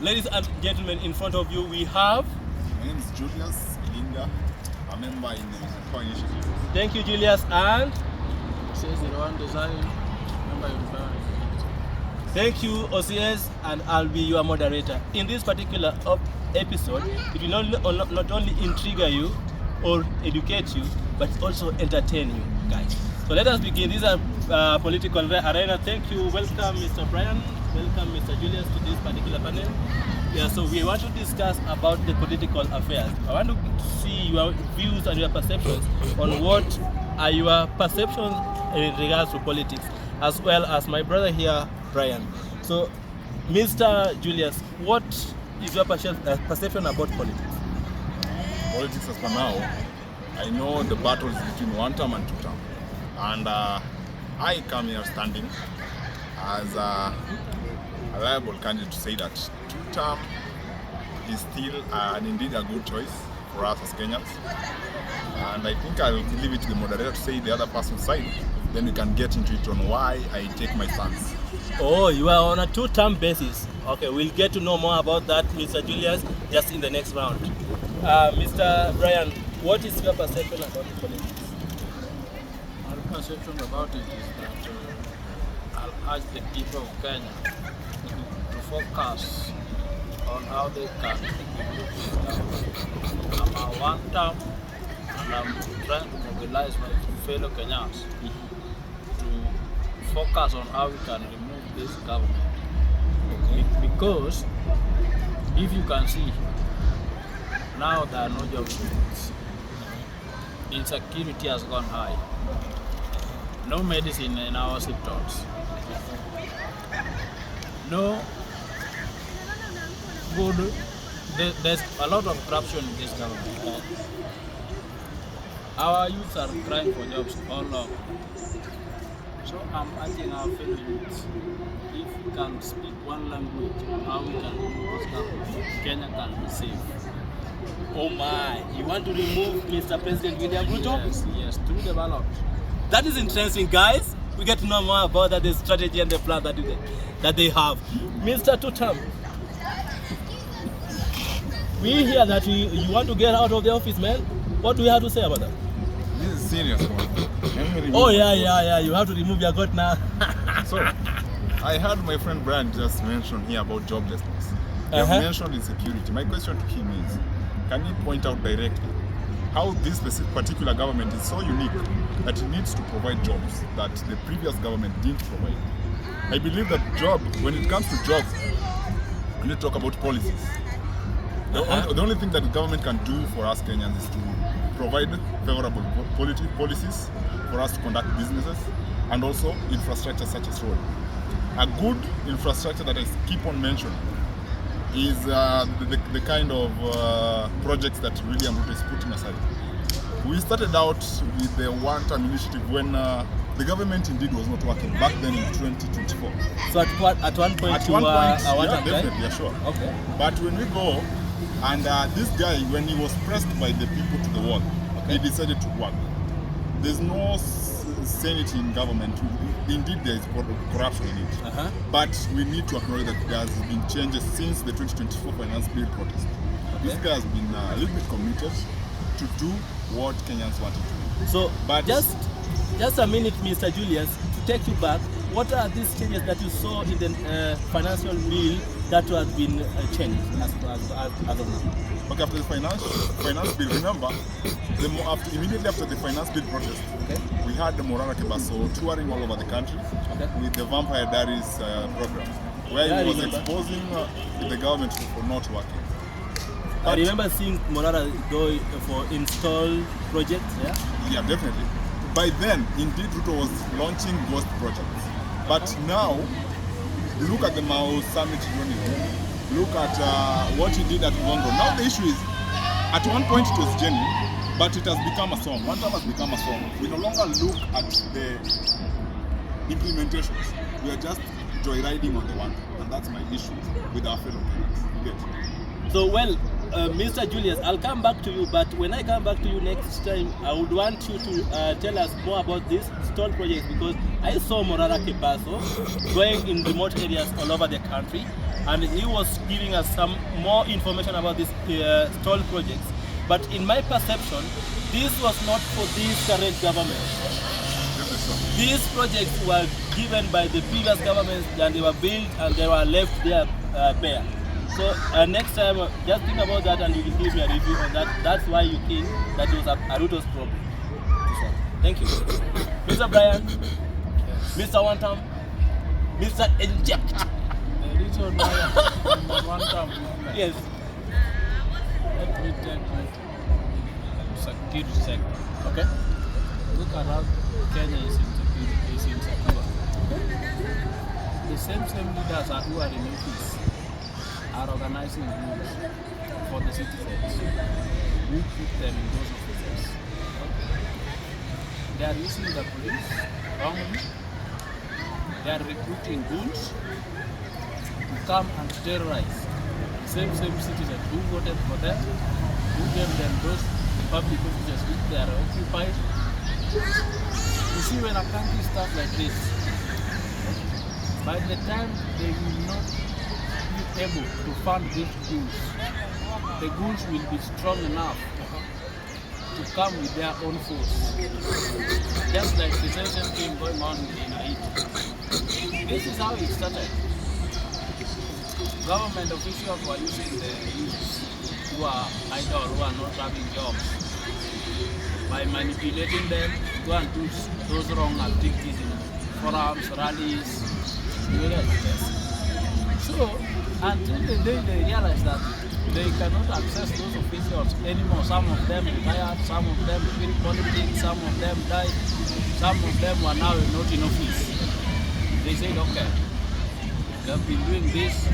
Ladies and gentlemen, in front of you we have... My name is Julius Linda, a member in the Core Initiative. Thank you, Julius, and... Says the one design, member in the Thank you, OCS, and I'll be your moderator. In this particular episode, it will not only intrigue you or educate you, but also entertain you, guys. So let us begin. These are political arena. Thank you. Welcome, Mr. Brian. Welcome, Mr. Julius, to this particular panel. Yeah, so we want to discuss about the political affairs. I want to see your views and your perceptions on what are your perceptions in regards to politics, as well as my brother here, Brian. So, Mr. Julius, what is your perception about politics? Politics as per now, I know the battle is between one term and two term. And I come here standing as a reliable candidate to say that two term is still and indeed a good choice for us as Kenyans. And I think I'll leave it to the moderator to say the other person's side. Then we can get into it on why I take my stance. Oh, you are on a two-term basis. Okay, we'll get to know more about that, Mr. Julius, just in the next round. Mr. Brian, what is your perception about politics? My perception about it is that I'll urge the people of Kenya to focus on how they can improve this government. I'm a one term and I'm trying to mobilize my fellow Kenyans to focus on how we can remove this government. Because if you can see, now there are no job opportunities. Insecurity has gone high. No medicine in our hospitals. No good. There's a lot of corruption in this government. Our youths are crying for jobs all over. So I'm urging our fellow youths, if we can speak one language, how we can remove this government, Kenya can be safe. Oh my, you want to remove Mr. President William Ruto? Yes, through the ballot. That is interesting, guys. We get to know more about that, the strategy and the plan that they have. Mr. Tutam, we hear that you want to get out of the office, man. What do you have to say about that? This is serious one. Oh yeah, you have to remove your goat now. So, I heard my friend Brian just mention here about joblessness. He has mentioned insecurity. My question to him is, can you point out directly how this particular government is so unique that it needs to provide jobs that the previous government didn't provide? I believe that when it comes to jobs, we need to talk about policies. The only thing that the government can do for us Kenyans is to provide favorable policies for us to conduct businesses and also infrastructure such as road. A good infrastructure that I keep on mentioning is the kind of projects that William Ruto is putting aside. We started out with the one-term initiative when the government indeed was not working back then in 2024. So at one point, definitely, sure. Okay. But when we go, and this guy, when he was pressed by the people to the wall, he decided to work. There's no sanity in government. Indeed, there is corruption in it. But we need to acknowledge that there has been changes since the 2024 finance bill protest. This guy has been a little bit committed to do what Kenyans wanted to do. So, but just a minute, Mr. Julius, to take you back. What are these changes that you saw in the financial bill that has been changed as of now? Okay, after the finance bill, remember, immediately after the finance bill protest, we had the Morara Kebaso touring all over the country with the Vampire Diaries program, where he was exposing the government for not working. But I remember seeing Morara go for install projects, Yeah, definitely. By then, indeed, Ruto was launching ghost projects. But now, look at the Mao Summit journey. Look at what he did at Congo. Now the issue is, at one point it was genuine, but it has become a song. One time has become a song. We no longer look at the implementations. We are just joyriding on the one, and that's my issue with our fellow Kenyans. So, well, Mr. Julius, I'll come back to you, but when I come back to you next time, I would want you to tell us more about this stall project, because I saw Morara Kebaso going in remote areas all over the country, and he was giving us some more information about these stall projects. But in my perception, this was not for this current government. These projects were given by the previous governments, and they were built and they were left there bare. So next time, just think about that and you will give me a review on that. That's why you think that it was a Ruto's problem. Thank you. Mr. Brian, Mr. Wantam, Mr. Inject. The reason why I'm one time, Yes. let me take you to security sector. Okay. Look at how Kenya is insecure. The same leaders who are in office are organizing groups for the citizens who put them in those offices. They are using the police wrongly. They are recruiting goons to come and terrorize same citizens who voted for them, who gave them those public offices which they are occupied. You see, when a country starts like this, by the time they will not be able to fund these goons, the goons will be strong enough to come with their own force. Just like the same thing going on in Haiti. This is how it started. Government officials were using the youths who are idle, who are not having jobs, by manipulating them to go and do those wrong activities in forums, rallies. So, until the day they realize that they cannot access those officials anymore, some of them retired, some of them quit politics, some of them died, some of them are now not in office. They said, okay, we have been doing this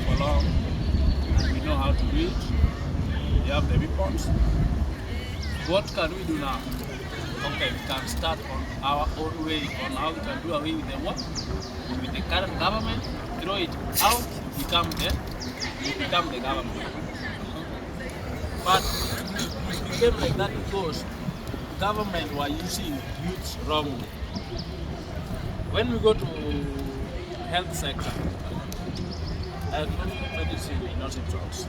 for long, and we know how to do it. We have the weapons. What can we do now? Okay, we can start on our own way on how we can do away with the work, with the current government, throw it out, become the government. But it became like that because government were using youths wrongly. When we go to health sector, medicine in hospitals,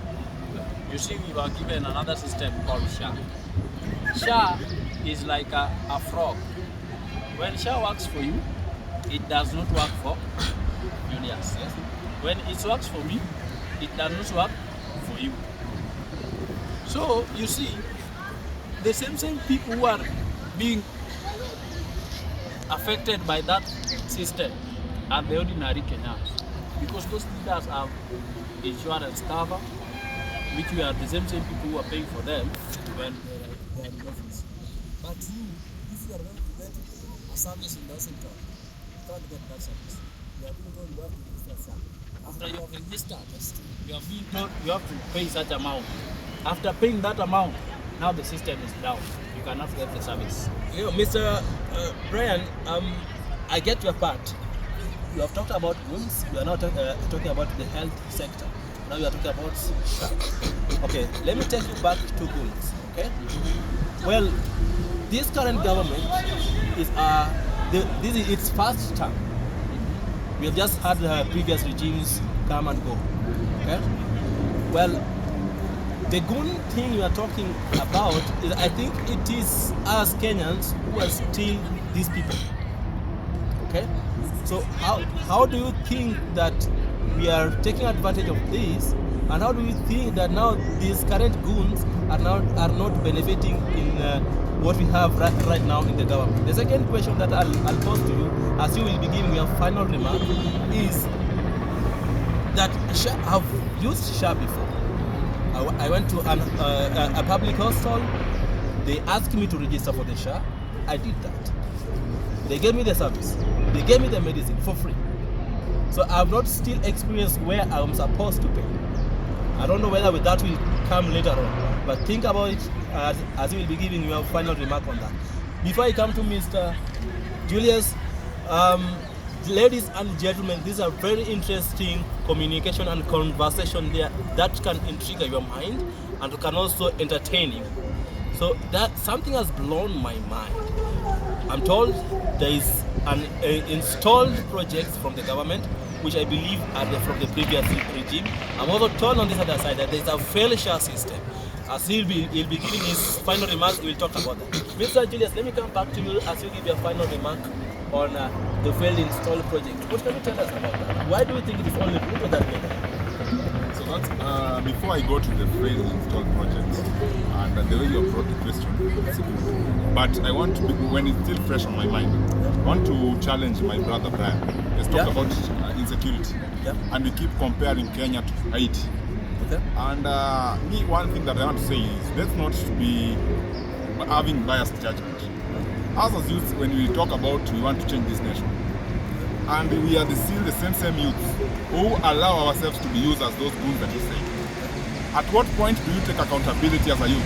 you see we were given another system called SHA. SHA is like a frog. When SHA works for you, it does not work for Julius. Yes? When it works for me, it does not work for you. So you see, the same people who are being affected by that system are the ordinary Kenyans, because those leaders have insurance cover, which we are the same people who are paying for them when they are in office. But you, if you are going to get a service in Washington, you can't get that service. You are being told you have to register. After you have registered, you are being told you have to pay such amount. After paying that amount, now the system is down. You cannot get the service. You know, Mr. Brian, I get your part. You have talked about wounds. You are now talking about the health sector. Now you are talking about SHA. Okay, let me take you back to goons. Okay. Well, this current government is this is its first term. We have just had previous regimes come and go. Okay. Well, the goon thing you are talking about is, I think it is us Kenyans who are still these people. Okay? So how do you think that we are taking advantage of this, and how do you think that now these current goons are not benefiting in what we have right now in the government? The second question that I'll pose to you, as you will be giving your final remark, is that I've used SHA before. I went to a public hostel. They asked me to register for the SHA. I did that. They gave me the service. They gave me the medicine for free. So I have not still experienced where I'm supposed to pay. I don't know whether that will come later on. But think about it as you will be giving your final remark on that. Before I come to Mr. Julius, ladies and gentlemen, these are very interesting communication and conversation there that can intrigue your mind and can also entertain you. So that something has blown my mind. I'm told there is an installed project from the government which I believe are from the previous regime. I'm also told on this other side that there's a failed SHA system. As he'll be giving his final remarks, we'll talk about that. Mr. Julius, let me come back to you as you give your final remark on the failed install project. What can you tell us about that? Why do you think it is only Ruto that made that? So that's, before I go to the failed install project and the way you approach the question, but I want to, when it's still fresh on my mind, I want to challenge my brother Brian. Let's talk about insecurity. And we keep comparing Kenya to Haiti. And me, one thing that I want to say is, let's not be having biased judgment. Us as youth, when we talk about we want to change this nation, and we are still the same youths who allow ourselves to be used as those goons that you say. At what point do you take accountability as a youth?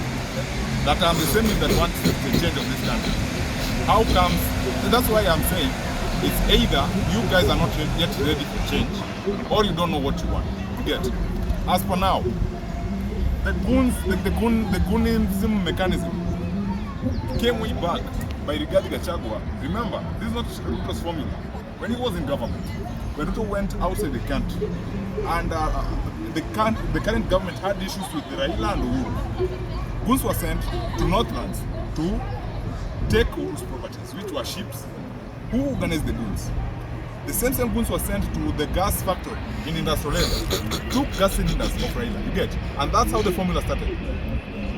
That I'm the same youth that wants the change of this country. How comes? That's why I'm saying it's either you guys are not yet ready for change, or you don't know what you want. You get? As for now, the goonism mechanism came way back by Rigathi Gachagua. Remember, this is not Ruto's formula. When he was in government, when Ruto went outside the country, and the current government had issues with Raila and Uhuru, goons were sent to Northlands to take Uhuru's properties, which were ships. Who organized the goons? The same goons were sent to the gas factory in Industrial Area, took gas cylinders of Raila, you get? And that's how the formula started.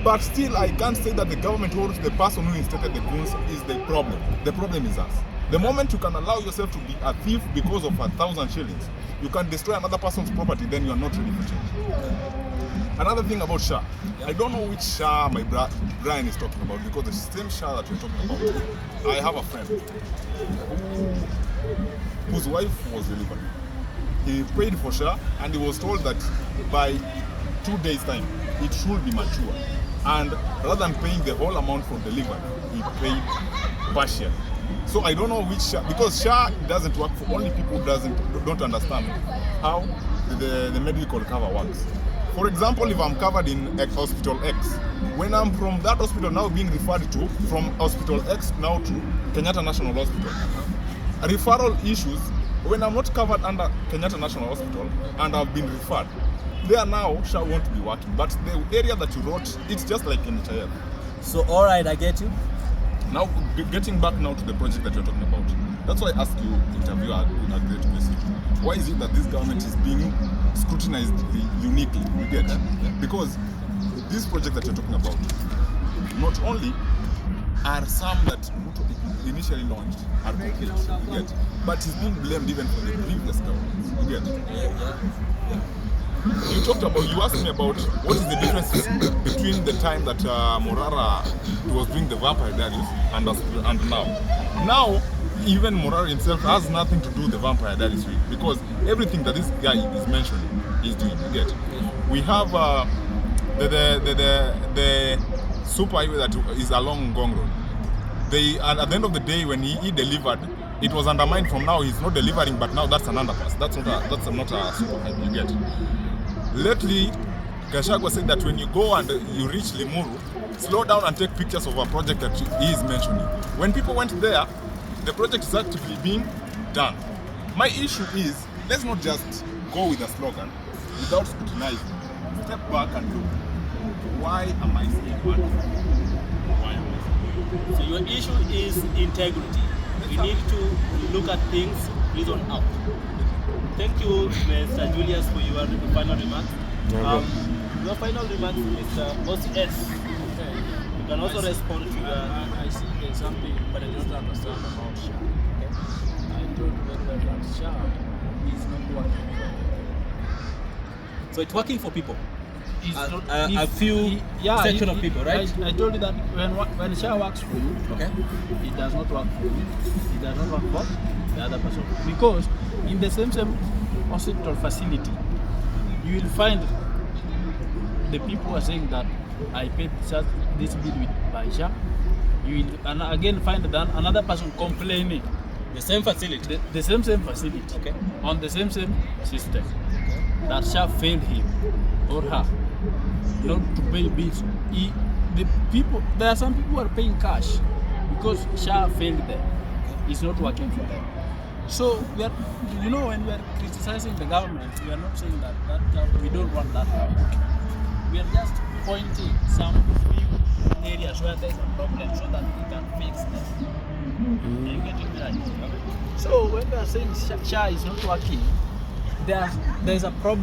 But still, I can't say that the government or the person who instated the goons is the problem. The problem is us. The moment you can allow yourself to be a thief because of 1,000 shillings, you can destroy another person's property, then you are not ready for change. Another thing about SHA, I don't know which SHA my Brian is talking about, because the same SHA that you're talking about, I have a friend whose wife was delivered. He paid for SHA and he was told that by 2 days' time it should be mature. And rather than paying the whole amount for delivery, he paid partially. So I don't know which SHA, because SHA doesn't work for only people who don't understand how the medical cover works. For example, if I'm covered in Hospital X, when I'm from that hospital now being referred to from Hospital X now to Kenyatta National Hospital, referral issues, when I'm not covered under Kenyatta National Hospital and I've been referred, there now SHA won't be working. But the area that you wrote, it's just like NHIF. So all right, I get you. Now, getting back now to the project that you're talking about, that's why I asked you, interviewer, in a great message. Why is it that this government is being scrutinized uniquely? You get? Because this project that you're talking about, not only are some that Ruto initially launched are complete, you get? But it's being blamed even for the previous governments, you get? You asked me about what is the difference between the time that Morara was doing the Vampire Diaries and now. Now, even Morara himself has nothing to do with the Vampire Diaries with, because everything that this guy is mentioning is doing. You get? We have the superhighway that is along Ngong Road. And at the end of the day, when he delivered, it was undermined. From now, he's not delivering, but now that's an underpass. That's not a superhighway. You get? Lately, Gachagua said that when you go and you reach Limuru, slow down and take pictures of a project that he is mentioning. When people went there, the project is actively being done. My issue is, let's not just go with a slogan without scrutinizing. Step back and look. Why am I saying what? Why am I saying? So your issue is integrity. We need to look at things reason out. Thank you, Mr. Julius, for your final remarks. Your final remarks, Mr. OCS. Okay. You can also respond to your... I see there's something but I don't understand about SHA. Okay. I told you that SHA is not working for them. So it's working for people? A few section of people, right? I told you that when SHA works for you, okay, it does not work for you. It does not work for the other person. Because in the same hospital facility, you will find the people who are saying that I paid this bill by SHA. You will again find that another person complaining. The same facility? The same facility. Okay. On the same system. Okay. That SHA failed him or her not to pay bills. There are some people who are paying cash because SHA failed them. It's not working for them. So we are, when we are criticizing the government, we are not saying that we don't want that government. We are just pointing some few areas where there is a problem so that we can fix them. Are you getting me right? So when we are saying SHA is not working, there's a problem.